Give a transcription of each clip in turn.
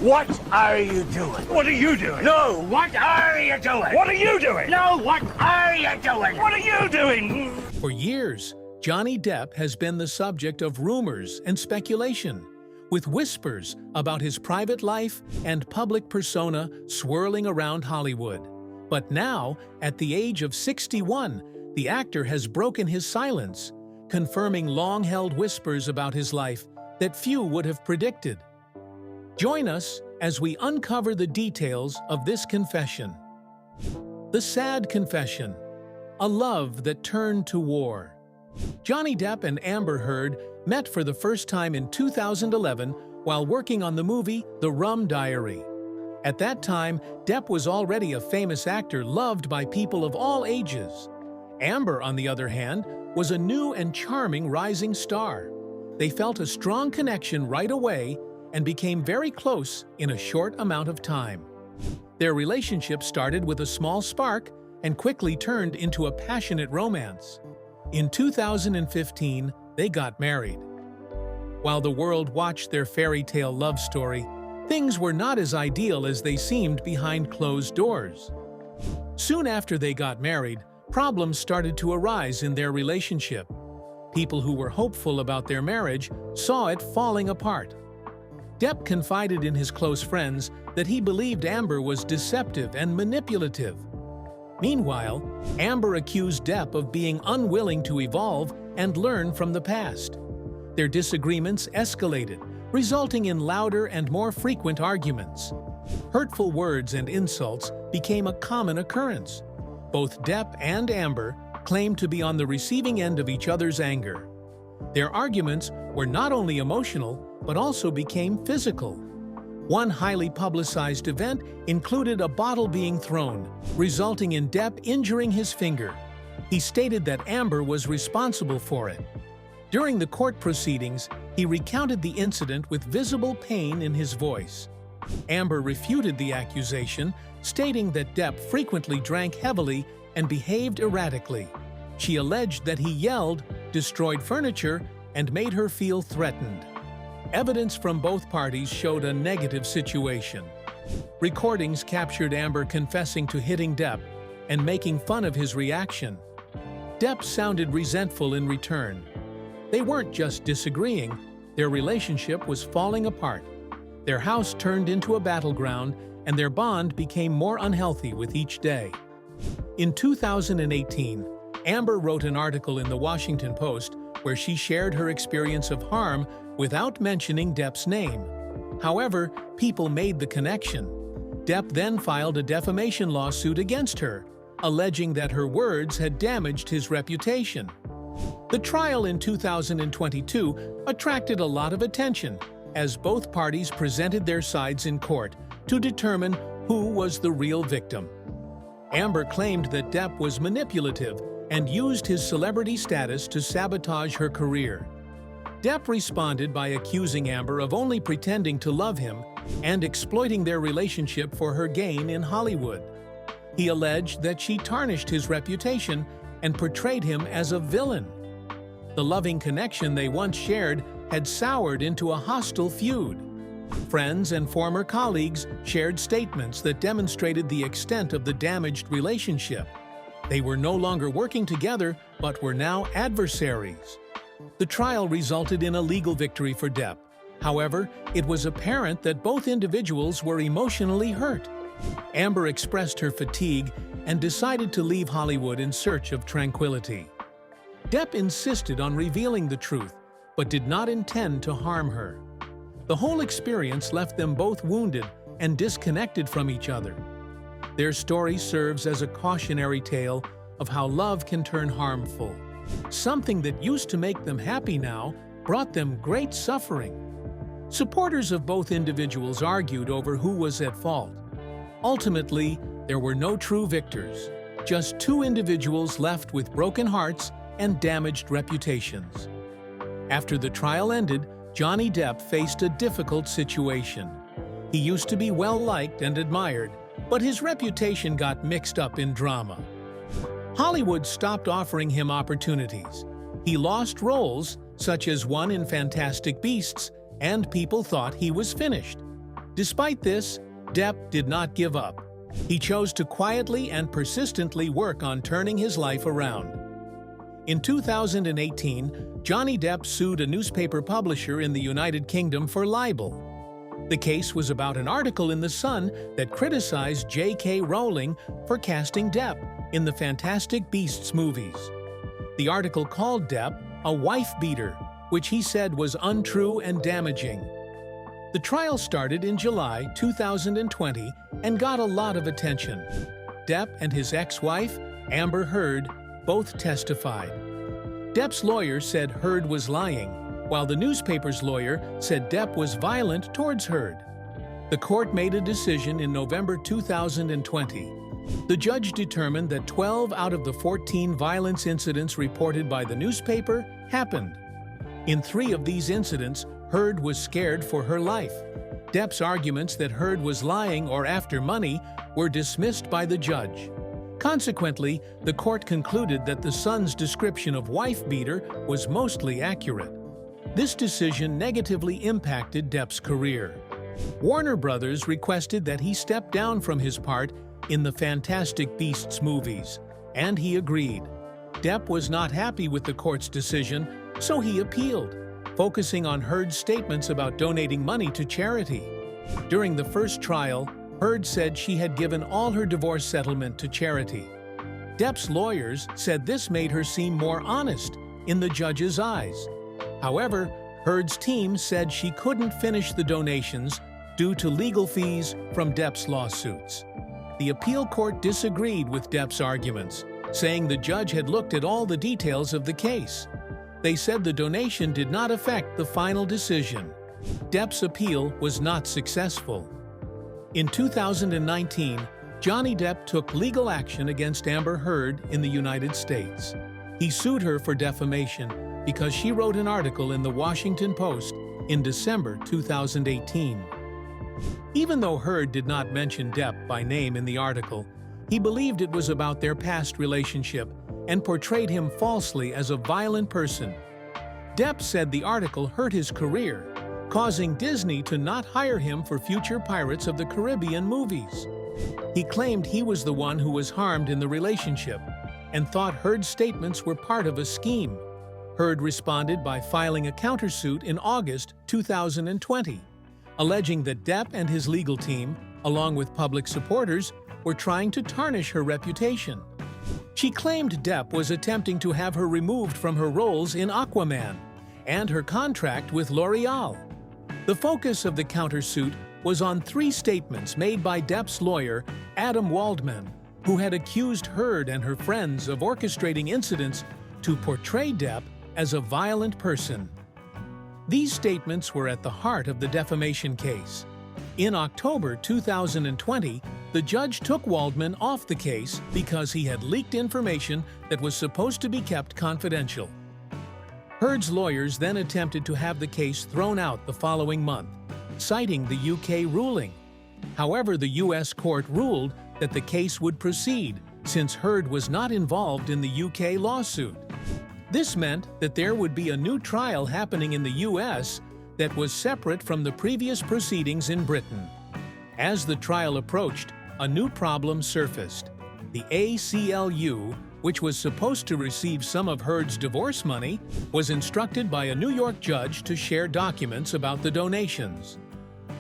What are you doing? What are you doing? No, what are you doing? What are you doing? No, what are you doing? What are you doing? For years, Johnny Depp has been the subject of rumors and speculation, with whispers about his private life and public persona swirling around Hollywood. But now, at the age of 61, the actor has broken his silence, confirming long-held whispers about his life that few would have predicted. Join us as we uncover the details of this confession. The sad confession, a love that turned to war. Johnny Depp and Amber Heard met for the first time in 2011 while working on the movie The Rum Diary. At that time, Depp was already a famous actor loved by people of all ages. Amber, on the other hand, was a new and charming rising star. They felt a strong connection right away and became very close in a short amount of time. Their relationship started with a small spark and quickly turned into a passionate romance. In 2015, they got married. While the world watched their fairy tale love story, things were not as ideal as they seemed behind closed doors. Soon after they got married, problems started to arise in their relationship. People who were hopeful about their marriage saw it falling apart. Depp confided in his close friends that he believed Amber was deceptive and manipulative. Meanwhile, Amber accused Depp of being unwilling to evolve and learn from the past. Their disagreements escalated, resulting in louder and more frequent arguments. Hurtful words and insults became a common occurrence. Both Depp and Amber claimed to be on the receiving end of each other's anger. Their arguments were not only emotional, but also became physical. One highly publicized event included a bottle being thrown, resulting in Depp injuring his finger. He stated that Amber was responsible for it. During the court proceedings, he recounted the incident with visible pain in his voice. Amber refuted the accusation, stating that Depp frequently drank heavily and behaved erratically. She alleged that he yelled, destroyed furniture, and made her feel threatened. Evidence from both parties showed a negative situation. Recordings captured Amber confessing to hitting Depp and making fun of his reaction. Depp sounded resentful in return. They weren't just disagreeing, their relationship was falling apart. Their house turned into a battleground, and their bond became more unhealthy with each day. In 2018, Amber wrote an article in the Washington Post where she shared her experience of harm without mentioning Depp's name. However, people made the connection. Depp then filed a defamation lawsuit against her, alleging that her words had damaged his reputation. The trial in 2022 attracted a lot of attention as both parties presented their sides in court to determine who was the real victim. Amber claimed that Depp was manipulative and used his celebrity status to sabotage her career. Depp responded by accusing Amber of only pretending to love him and exploiting their relationship for her gain in Hollywood. He alleged that she tarnished his reputation and portrayed him as a villain. The loving connection they once shared had soured into a hostile feud. Friends and former colleagues shared statements that demonstrated the extent of the damaged relationship. They were no longer working together, but were now adversaries. The trial resulted in a legal victory for Depp. However, it was apparent that both individuals were emotionally hurt. Amber expressed her fatigue and decided to leave Hollywood in search of tranquility. Depp insisted on revealing the truth, but did not intend to harm her. The whole experience left them both wounded and disconnected from each other. Their story serves as a cautionary tale of how love can turn harmful. Something that used to make them happy now brought them great suffering. Supporters of both individuals argued over who was at fault. Ultimately, there were no true victors, just two individuals left with broken hearts and damaged reputations. After the trial ended, Johnny Depp faced a difficult situation. He used to be well-liked and admired, but his reputation got mixed up in drama. Hollywood stopped offering him opportunities. He lost roles, such as one in Fantastic Beasts, and people thought he was finished. Despite this, Depp did not give up. He chose to quietly and persistently work on turning his life around. In 2018, Johnny Depp sued a newspaper publisher in the United Kingdom for libel. The case was about an article in The Sun that criticized J.K. Rowling for casting Depp in the Fantastic Beasts movies. The article called Depp a wife-beater, which he said was untrue and damaging. The trial started in July 2020 and got a lot of attention. Depp and his ex-wife, Amber Heard, both testified. Depp's lawyer said Heard was lying, while the newspaper's lawyer said Depp was violent towards Heard. The court made a decision in November 2020. The judge determined that 12 out of the 14 violence incidents reported by the newspaper happened. In 3 of these incidents, Heard was scared for her life. Depp's arguments that Heard was lying or after money were dismissed by the judge. Consequently, the court concluded that the Sun's description of wife-beater was mostly accurate. This decision negatively impacted Depp's career. Warner Brothers requested that he step down from his part in the Fantastic Beasts movies, and he agreed. Depp was not happy with the court's decision, so he appealed, focusing on Heard's statements about donating money to charity. During the first trial, Heard said she had given all her divorce settlement to charity. Depp's lawyers said this made her seem more honest in the judge's eyes. However, Heard's team said she couldn't finish the donations due to legal fees from Depp's lawsuits. The appeal court disagreed with Depp's arguments, saying the judge had looked at all the details of the case. They said the donation did not affect the final decision. Depp's appeal was not successful. In 2019, Johnny Depp took legal action against Amber Heard in the United States. He sued her for defamation because she wrote an article in the Washington Post in December 2018. Even though Heard did not mention Depp by name in the article, he believed it was about their past relationship and portrayed him falsely as a violent person. Depp said the article hurt his career, causing Disney to not hire him for future Pirates of the Caribbean movies. He claimed he was the one who was harmed in the relationship and thought Heard's statements were part of a scheme. Heard responded by filing a countersuit in August 2020, alleging that Depp and his legal team, along with public supporters, were trying to tarnish her reputation. She claimed Depp was attempting to have her removed from her roles in Aquaman and her contract with L'Oreal. The focus of the countersuit was on 3 statements made by Depp's lawyer, Adam Waldman, who had accused Heard and her friends of orchestrating incidents to portray Depp as a violent person. These statements were at the heart of the defamation case. In October 2020, the judge took Waldman off the case because he had leaked information that was supposed to be kept confidential. Heard's lawyers then attempted to have the case thrown out the following month, citing the UK ruling. However, the US court ruled that the case would proceed since Heard was not involved in the UK lawsuit. This meant that there would be a new trial happening in the US that was separate from the previous proceedings in Britain. As the trial approached, a new problem surfaced. The ACLU, which was supposed to receive some of Heard's divorce money, was instructed by a New York judge to share documents about the donations.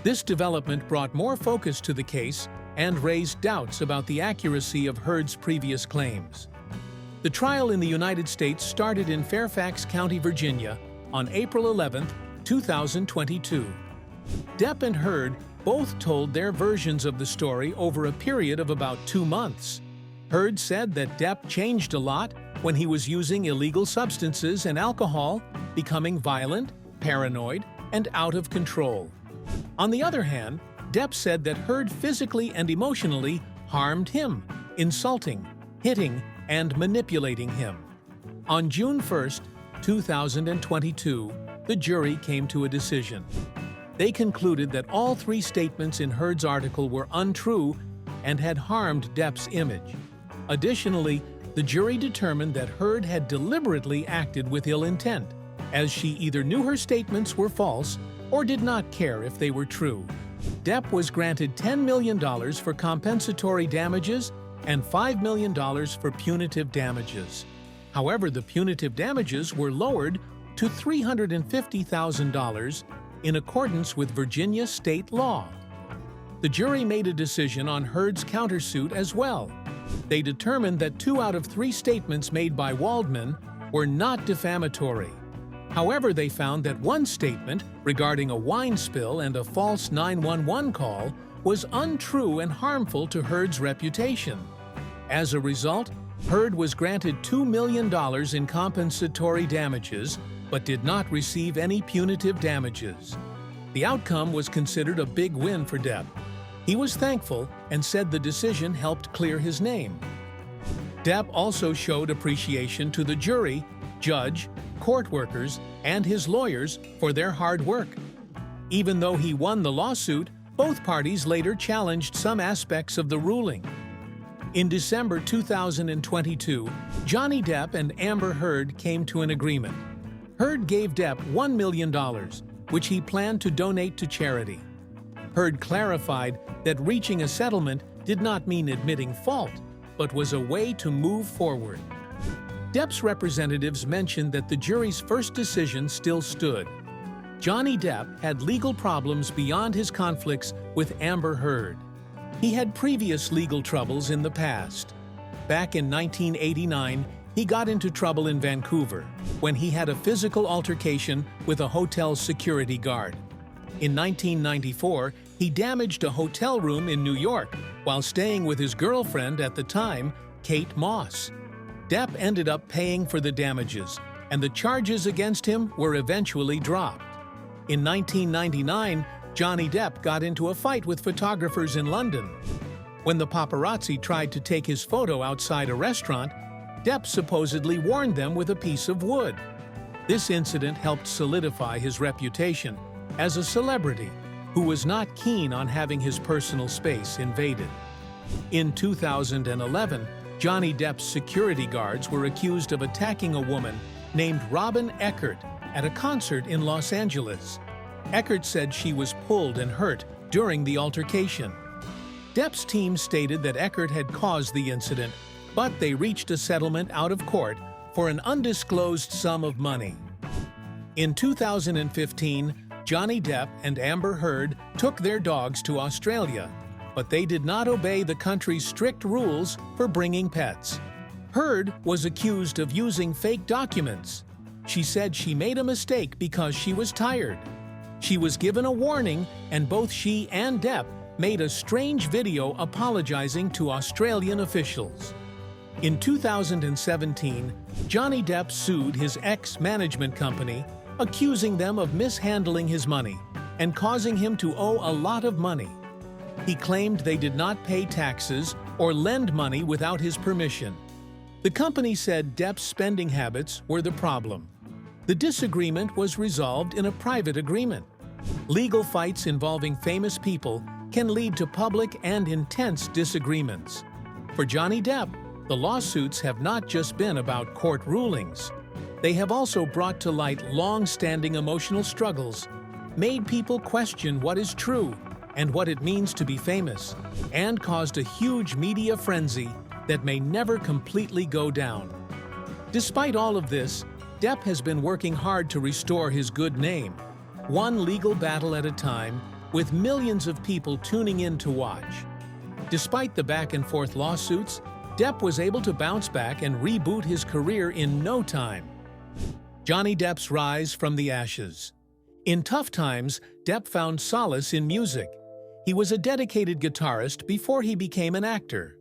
This development brought more focus to the case and raised doubts about the accuracy of Heard's previous claims. The trial in the United States started in Fairfax County, Virginia, on April 11, 2022. Depp and Heard both told their versions of the story over a period of about 2 months. Heard said that Depp changed a lot when he was using illegal substances and alcohol, becoming violent, paranoid, and out of control. On the other hand, Depp said that Heard physically and emotionally harmed him, insulting, hitting, and manipulating him. On June 1, 2022, the jury came to a decision. They concluded that all 3 statements in Heard's article were untrue and had harmed Depp's image. Additionally, the jury determined that Heard had deliberately acted with ill intent, as she either knew her statements were false or did not care if they were true. Depp was granted $10 million for compensatory damages and $5 million for punitive damages. However, the punitive damages were lowered to $350,000 in accordance with Virginia state law. The jury made a decision on Heard's countersuit as well. They determined that 2 out of 3 statements made by Waldman were not defamatory. However, they found that one statement regarding a wine spill and a false 911 call was untrue and harmful to Heard's reputation. As a result, Heard was granted $2 million in compensatory damages, but did not receive any punitive damages. The outcome was considered a big win for Depp. He was thankful and said the decision helped clear his name. Depp also showed appreciation to the jury, judge, court workers, and his lawyers for their hard work. Even though he won the lawsuit, both parties later challenged some aspects of the ruling. In December 2022, Johnny Depp and Amber Heard came to an agreement. Heard gave Depp $1 million, which he planned to donate to charity. Heard clarified that reaching a settlement did not mean admitting fault, but was a way to move forward. Depp's representatives mentioned that the jury's first decision still stood. Johnny Depp had legal problems beyond his conflicts with Amber Heard. He had previous legal troubles in the past. Back in 1989, he got into trouble in Vancouver when he had a physical altercation with a hotel security guard. In 1994, he damaged a hotel room in New York while staying with his girlfriend at the time, Kate Moss. Depp ended up paying for the damages, and the charges against him were eventually dropped. In 1999, Johnny Depp got into a fight with photographers in London. When the paparazzi tried to take his photo outside a restaurant, Depp supposedly warned them with a piece of wood. This incident helped solidify his reputation as a celebrity who was not keen on having his personal space invaded. In 2011, Johnny Depp's security guards were accused of attacking a woman named Robin Eckert at a concert in Los Angeles. Eckert said she was pulled and hurt during the altercation. Depp's team stated that Eckert had caused the incident, but they reached a settlement out of court for an undisclosed sum of money. In 2015, Johnny Depp and Amber Heard took their dogs to Australia, but they did not obey the country's strict rules for bringing pets. Heard was accused of using fake documents. She said she made a mistake because she was tired. She was given a warning, and both she and Depp made a strange video apologizing to Australian officials. In 2017, Johnny Depp sued his ex-management company, accusing them of mishandling his money and causing him to owe a lot of money. He claimed they did not pay taxes or lend money without his permission. The company said Depp's spending habits were the problem. The disagreement was resolved in a private agreement. Legal fights involving famous people can lead to public and intense disagreements. For Johnny Depp, the lawsuits have not just been about court rulings. They have also brought to light long-standing emotional struggles, made people question what is true and what it means to be famous, and caused a huge media frenzy that may never completely go down. Despite all of this, Depp has been working hard to restore his good name, one legal battle at a time, with millions of people tuning in to watch. Despite the back-and-forth lawsuits, Depp was able to bounce back and reboot his career in no time. Johnny Depp's rise from the ashes. In tough times, Depp found solace in music. He was a dedicated guitarist before he became an actor.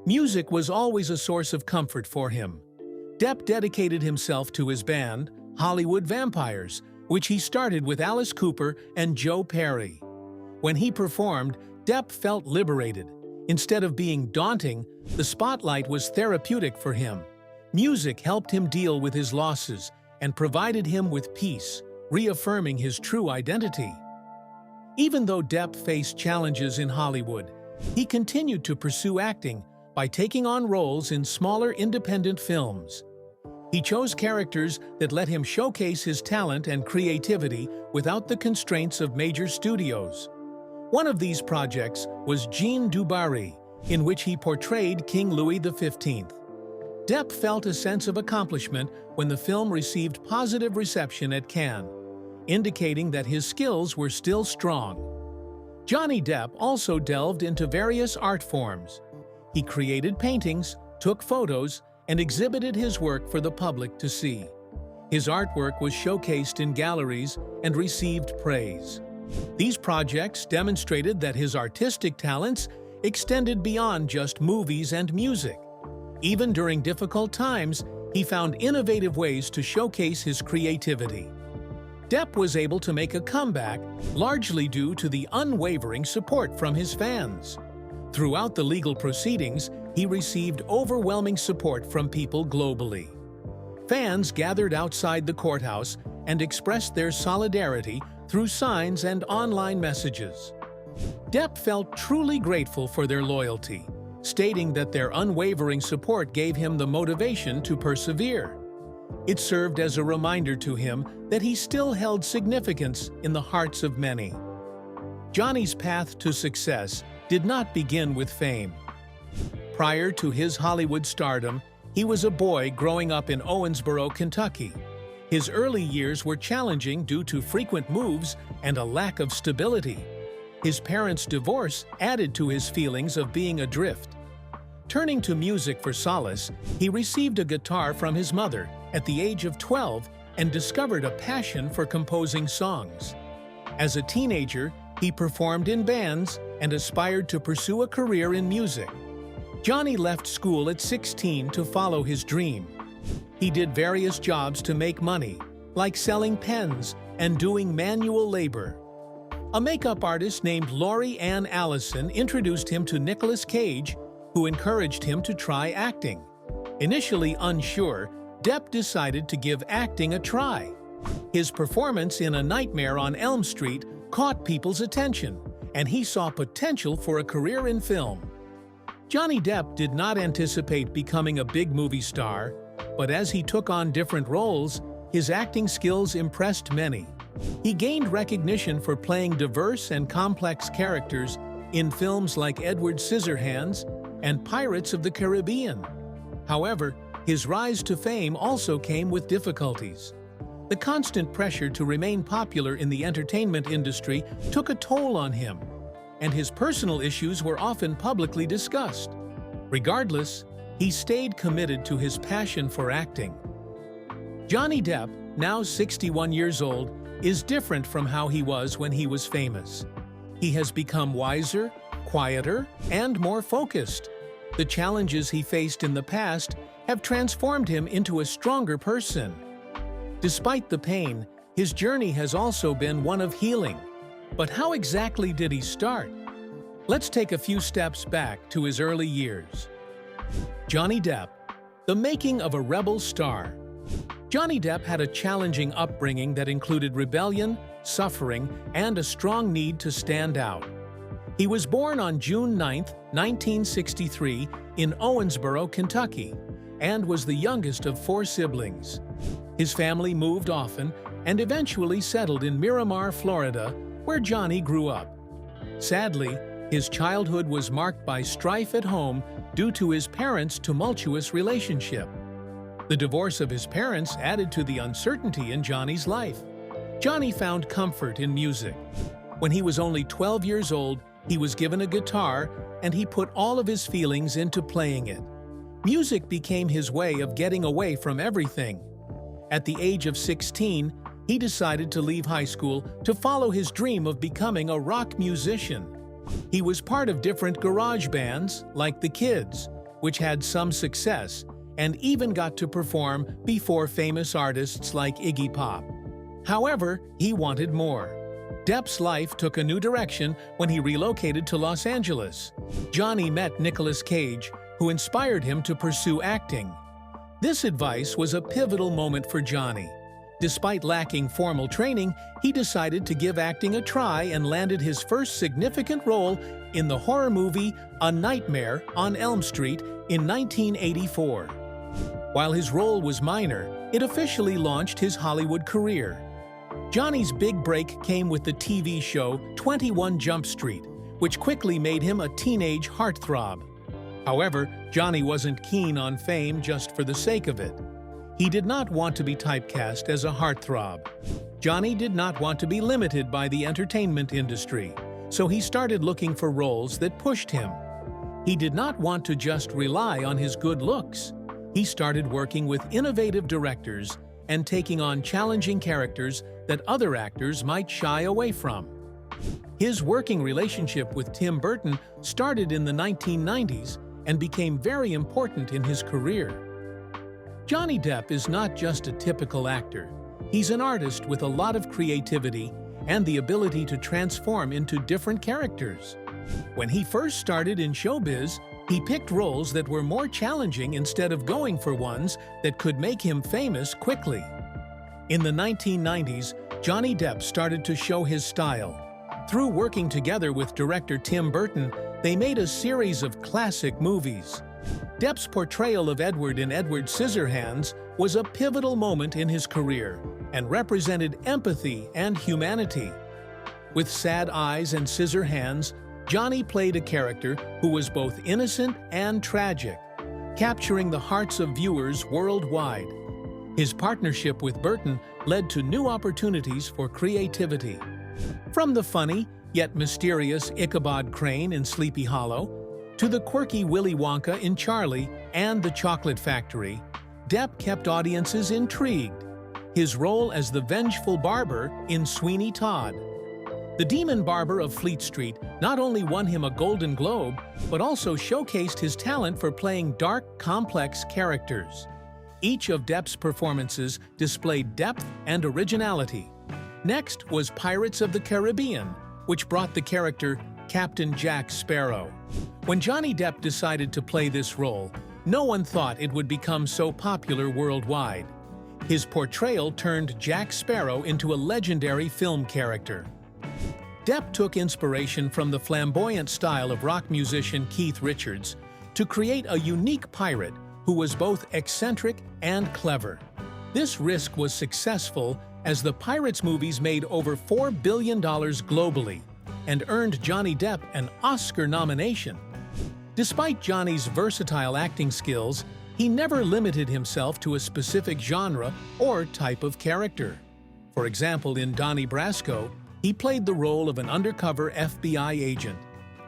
Music was always a source of comfort for him. Depp dedicated himself to his band, Hollywood Vampires, which he started with Alice Cooper and Joe Perry. When he performed, Depp felt liberated. Instead of being daunting, the spotlight was therapeutic for him. Music helped him deal with his losses and provided him with peace, reaffirming his true identity. Even though Depp faced challenges in Hollywood, he continued to pursue acting by taking on roles in smaller independent films. He chose characters that let him showcase his talent and creativity without the constraints of major studios. One of these projects was Jean du Barry, in which he portrayed King Louis XV. Depp felt a sense of accomplishment when the film received positive reception at Cannes, indicating that his skills were still strong. Johnny Depp also delved into various art forms. He created paintings, took photos, and exhibited his work for the public to see. His artwork was showcased in galleries and received praise. These projects demonstrated that his artistic talents extended beyond just movies and music. Even during difficult times, he found innovative ways to showcase his creativity. Depp was able to make a comeback largely due to the unwavering support from his fans. Throughout the legal proceedings, he received overwhelming support from people globally. Fans gathered outside the courthouse and expressed their solidarity through signs and online messages. Depp felt truly grateful for their loyalty, stating that their unwavering support gave him the motivation to persevere. It served as a reminder to him that he still held significance in the hearts of many. Johnny's path to success did not begin with fame. Prior to his Hollywood stardom, he was a boy growing up in Owensboro, Kentucky. His early years were challenging due to frequent moves and a lack of stability. His parents' divorce added to his feelings of being adrift. Turning to music for solace, he received a guitar from his mother at the age of 12 and discovered a passion for composing songs. As a teenager, he performed in bands and aspired to pursue a career in music. Johnny left school at 16 to follow his dream. He did various jobs to make money, like selling pens and doing manual labor. A makeup artist named Laurie Ann Allison introduced him to Nicolas Cage, who encouraged him to try acting. Initially unsure, Depp decided to give acting a try. His performance in A Nightmare on Elm Street caught people's attention, and he saw potential for a career in film. Johnny Depp did not anticipate becoming a big movie star, but as he took on different roles, his acting skills impressed many. He gained recognition for playing diverse and complex characters in films like Edward Scissorhands and Pirates of the Caribbean. However, his rise to fame also came with difficulties. The constant pressure to remain popular in the entertainment industry took a toll on him, and his personal issues were often publicly discussed. Regardless, he stayed committed to his passion for acting. Johnny Depp, now 61 years old, is different from how he was when he was famous. He has become wiser, quieter, and more focused. The challenges he faced in the past have transformed him into a stronger person. Despite the pain, his journey has also been one of healing. But how exactly did he start? Let's take a few steps back to his early years. Johnny Depp, the making of a rebel star. Johnny Depp had a challenging upbringing that included rebellion, suffering, and a strong need to stand out. He was born on June 9, 1963, in Owensboro, Kentucky, and was the youngest of 4 siblings. His family moved often and eventually settled in Miramar, Florida, where Johnny grew up. Sadly, his childhood was marked by strife at home due to his parents' tumultuous relationship. The divorce of his parents added to the uncertainty in Johnny's life. Johnny found comfort in music. When he was only 12 years old, he was given a guitar, and he put all of his feelings into playing it. Music became his way of getting away from everything. At the age of 16, he decided to leave high school to follow his dream of becoming a rock musician. He was part of different garage bands, like The Kids, which had some success, and even got to perform before famous artists like Iggy Pop. However, he wanted more. Depp's life took a new direction when he relocated to Los Angeles. Johnny met Nicolas Cage, who inspired him to pursue acting. This advice was a pivotal moment for Johnny. Despite lacking formal training, he decided to give acting a try and landed his first significant role in the horror movie A Nightmare on Elm Street in 1984. While his role was minor, it officially launched his Hollywood career. Johnny's big break came with the TV show 21 Jump Street, which quickly made him a teenage heartthrob. However, Johnny wasn't keen on fame just for the sake of it. He did not want to be typecast as a heartthrob. Johnny did not want to be limited by the entertainment industry, so he started looking for roles that pushed him. He did not want to just rely on his good looks. He started working with innovative directors and taking on challenging characters that other actors might shy away from. His working relationship with Tim Burton started in the 1990s and became very important in his career. Johnny Depp is not just a typical actor. He's an artist with a lot of creativity and the ability to transform into different characters. When he first started in showbiz, he picked roles that were more challenging instead of going for ones that could make him famous quickly. In the 1990s, Johnny Depp started to show his style. Through working together with director Tim Burton, they made a series of classic movies. Depp's portrayal of Edward in Edward Scissorhands was a pivotal moment in his career and represented empathy and humanity. With sad eyes and scissor hands, Johnny played a character who was both innocent and tragic, capturing the hearts of viewers worldwide. His partnership with Burton led to new opportunities for creativity. From the funny, yet mysterious Ichabod Crane in Sleepy Hollow, to the quirky Willy Wonka in Charlie and the Chocolate Factory, Depp kept audiences intrigued. His role as the vengeful barber in Sweeney Todd. The Demon Barber of Fleet Street not only won him a Golden Globe, but also showcased his talent for playing dark, complex characters. Each of Depp's performances displayed depth and originality. Next was Pirates of the Caribbean, which brought the character Captain Jack Sparrow. When Johnny Depp decided to play this role, no one thought it would become so popular worldwide. His portrayal turned Jack Sparrow into a legendary film character. Depp took inspiration from the flamboyant style of rock musician Keith Richards to create a unique pirate who was both eccentric and clever. This risk was successful as the Pirates movies made over $4 billion globally and earned Johnny Depp an Oscar nomination. Despite Johnny's versatile acting skills, he never limited himself to a specific genre or type of character. For example, in Donnie Brasco, he played the role of an undercover FBI agent,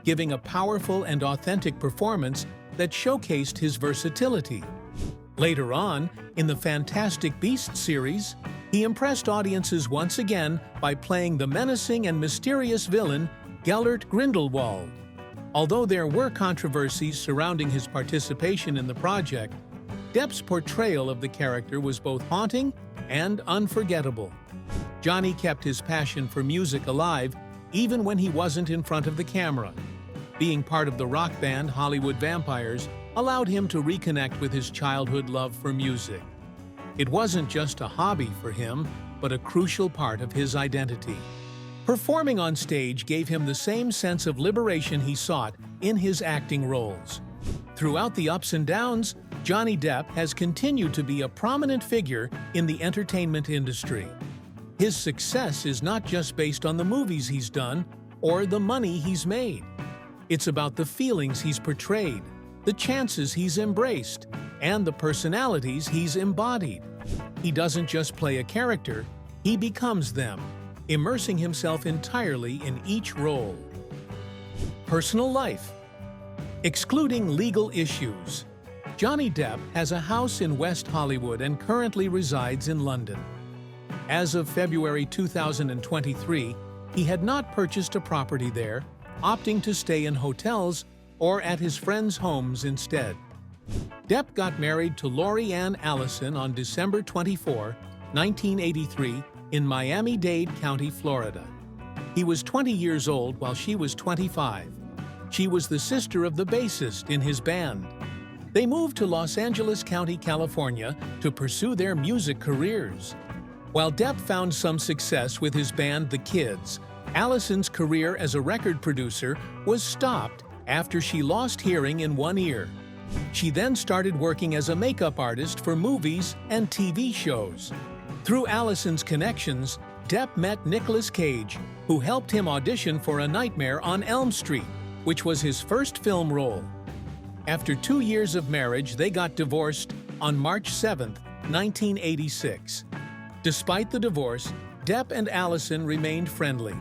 giving a powerful and authentic performance that showcased his versatility. Later on, in the Fantastic Beasts series, he impressed audiences once again by playing the menacing and mysterious villain Gellert Grindelwald. Although there were controversies surrounding his participation in the project, Depp's portrayal of the character was both haunting and unforgettable. Johnny kept his passion for music alive even when he wasn't in front of the camera. Being part of the rock band Hollywood Vampires allowed him to reconnect with his childhood love for music. It wasn't just a hobby for him, but a crucial part of his identity. Performing on stage gave him the same sense of liberation he sought in his acting roles. Throughout the ups and downs, Johnny Depp has continued to be a prominent figure in the entertainment industry. His success is not just based on the movies he's done or the money he's made. It's about the feelings he's portrayed, the chances he's embraced, and the personalities he's embodied. He doesn't just play a character, he becomes them, immersing himself entirely in each role. Personal life. Excluding legal issues, Johnny Depp has a house in West Hollywood and currently resides in London. As of February 2023, he had not purchased a property there, opting to stay in hotels or at his friends' homes instead. Depp got married to Lori Ann Allison on December 24, 1983, in Miami-Dade County, Florida. He was 20 years old while she was 25. She was the sister of the bassist in his band. They moved to Los Angeles County, California, to pursue their music careers. While Depp found some success with his band The Kids, Allison's career as a record producer was stopped after she lost hearing in one ear. She then started working as a makeup artist for movies and TV shows. Through Allison's connections, Depp met Nicolas Cage, who helped him audition for A Nightmare on Elm Street, which was his first film role. After 2 years of marriage, they got divorced on March 7, 1986. Despite the divorce, Depp and Allison remained friendly.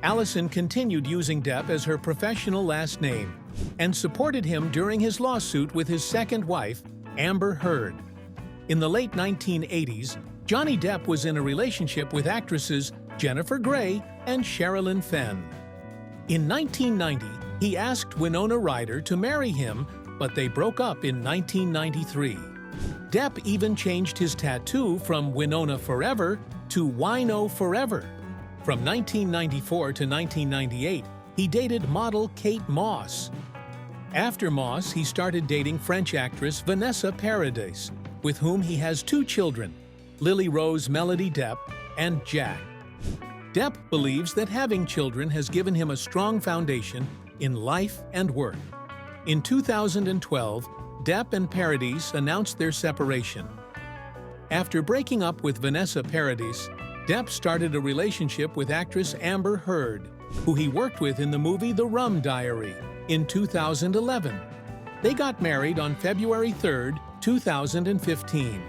Allison continued using Depp as her professional last name and supported him during his lawsuit with his second wife, Amber Heard. In the late 1980s, Johnny Depp was in a relationship with actresses Jennifer Grey and Sherilyn Fenn. In 1990, he asked Winona Ryder to marry him, but they broke up in 1993. Depp even changed his tattoo from Winona Forever to Wino Forever. From 1994 to 1998, he dated model Kate Moss. After Moss, he started dating French actress Vanessa Paradis, with whom he has 2 children, Lily Rose Melody Depp and Jack. Depp believes that having children has given him a strong foundation in life and work. In 2012, Depp and Paradis announced their separation. After breaking up with Vanessa Paradis, Depp started a relationship with actress Amber Heard, who he worked with in the movie The Rum Diary in 2011. They got married on February 3, 2015.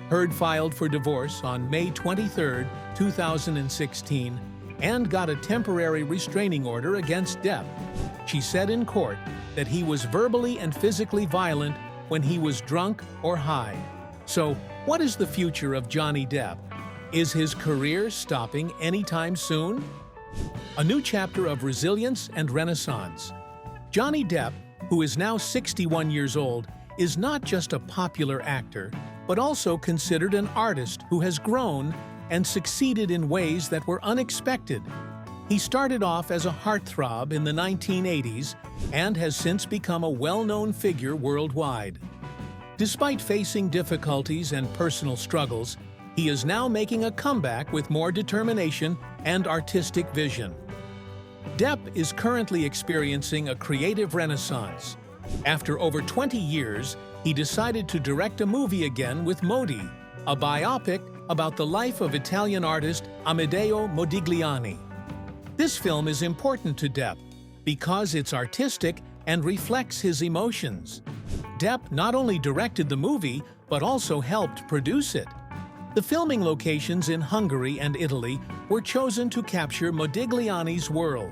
Heard filed for divorce on May 23, 2016, and got a temporary restraining order against Depp. She said in court that he was verbally and physically violent when he was drunk or high. So, what is the future of Johnny Depp? Is his career stopping anytime soon? A new chapter of resilience and renaissance. Johnny Depp, who is now 61 years old, is not just a popular actor, but also considered an artist who has grown and succeeded in ways that were unexpected. He started off as a heartthrob in the 1980s and has since become a well-known figure worldwide. Despite facing difficulties and personal struggles, he is now making a comeback with more determination and artistic vision. Depp is currently experiencing a creative renaissance. After over 20 years, he decided to direct a movie again with Modi, a biopic about the life of Italian artist Amedeo Modigliani. This film is important to Depp because it's artistic and reflects his emotions. Depp not only directed the movie, but also helped produce it. The filming locations in Hungary and Italy were chosen to capture Modigliani's world.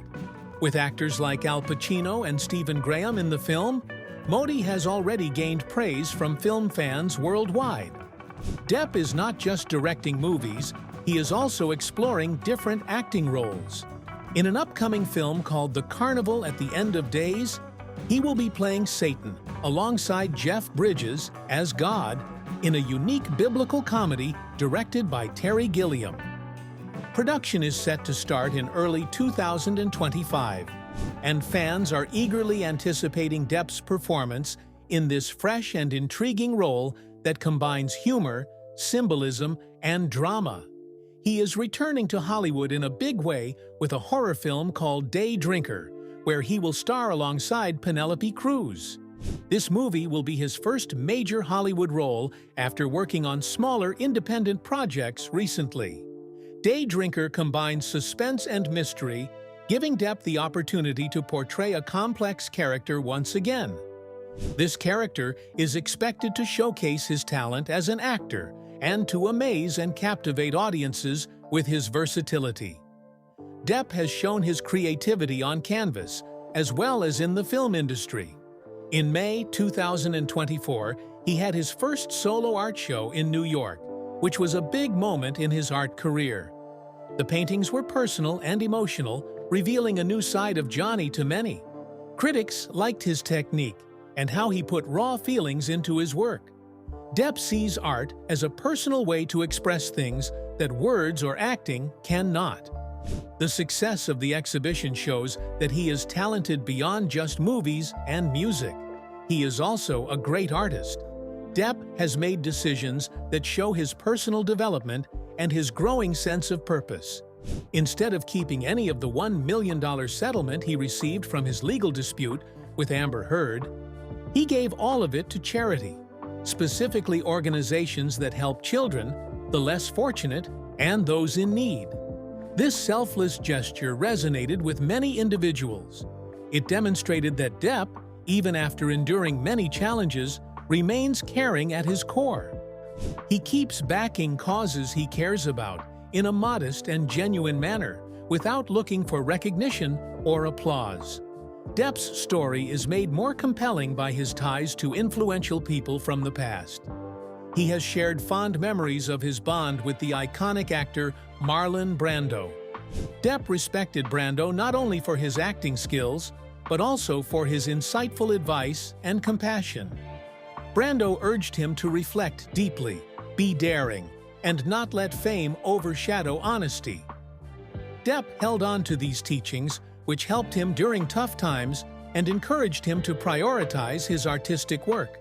With actors like Al Pacino and Stephen Graham in the film, Modi has already gained praise from film fans worldwide. Depp is not just directing movies, he is also exploring different acting roles. In an upcoming film called The Carnival at the End of Days, he will be playing Satan alongside Jeff Bridges as God in a unique biblical comedy directed by Terry Gilliam. Production is set to start in early 2025, and fans are eagerly anticipating Depp's performance in this fresh and intriguing role that combines humor, symbolism, and drama. He is returning to Hollywood in a big way with a horror film called Day Drinker, where he will star alongside Penelope Cruz. This movie will be his first major Hollywood role after working on smaller independent projects recently. Day Drinker combines suspense and mystery, giving Depp the opportunity to portray a complex character once again. This character is expected to showcase his talent as an actor and to amaze and captivate audiences with his versatility. Depp has shown his creativity on canvas, as well as in the film industry. In May 2024, he had his first solo art show in New York, which was a big moment in his art career. The paintings were personal and emotional, revealing a new side of Johnny to many. Critics liked his technique and how he put raw feelings into his work. Depp sees art as a personal way to express things that words or acting cannot. The success of the exhibition shows that he is talented beyond just movies and music. He is also a great artist. Depp has made decisions that show his personal development and his growing sense of purpose. Instead of keeping any of the $1 million settlement he received from his legal dispute with Amber Heard, he gave all of it to charity, specifically organizations that help children, the less fortunate, and those in need. This selfless gesture resonated with many individuals. It demonstrated that Depp, even after enduring many challenges, remains caring at his core. He keeps backing causes he cares about in a modest and genuine manner, without looking for recognition or applause. Depp's story is made more compelling by his ties to influential people from the past. He has shared fond memories of his bond with the iconic actor Marlon Brando. Depp respected Brando not only for his acting skills, but also for his insightful advice and compassion. Brando urged him to reflect deeply, be daring, and not let fame overshadow honesty. Depp held on to these teachings, which helped him during tough times and encouraged him to prioritize his artistic work.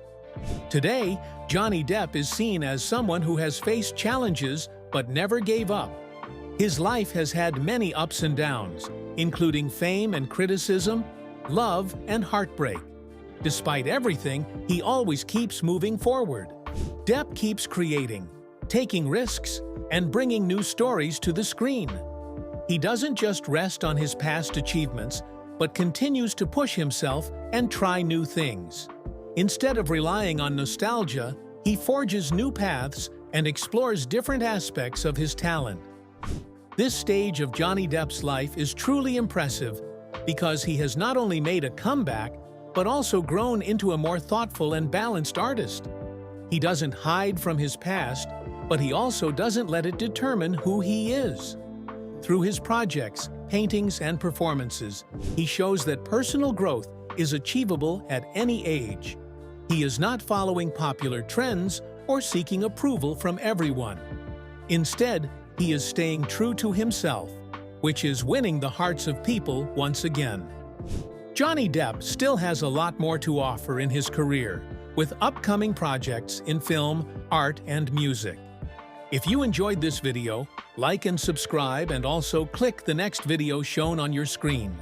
Today, Johnny Depp is seen as someone who has faced challenges but never gave up. His life has had many ups and downs, including fame and criticism, love and heartbreak. Despite everything, he always keeps moving forward. Depp keeps creating, taking risks, and bringing new stories to the screen. He doesn't just rest on his past achievements, but continues to push himself and try new things. Instead of relying on nostalgia, he forges new paths and explores different aspects of his talent. This stage of Johnny Depp's life is truly impressive because he has not only made a comeback, but also grown into a more thoughtful and balanced artist. He doesn't hide from his past, but he also doesn't let it determine who he is. Through his projects, paintings, and performances, he shows that personal growth is achievable at any age. He is not following popular trends or seeking approval from everyone. Instead, he is staying true to himself, which is winning the hearts of people once again. Johnny Depp still has a lot more to offer in his career, with upcoming projects in film, art, and music. If you enjoyed this video, like and subscribe, and also click the next video shown on your screen.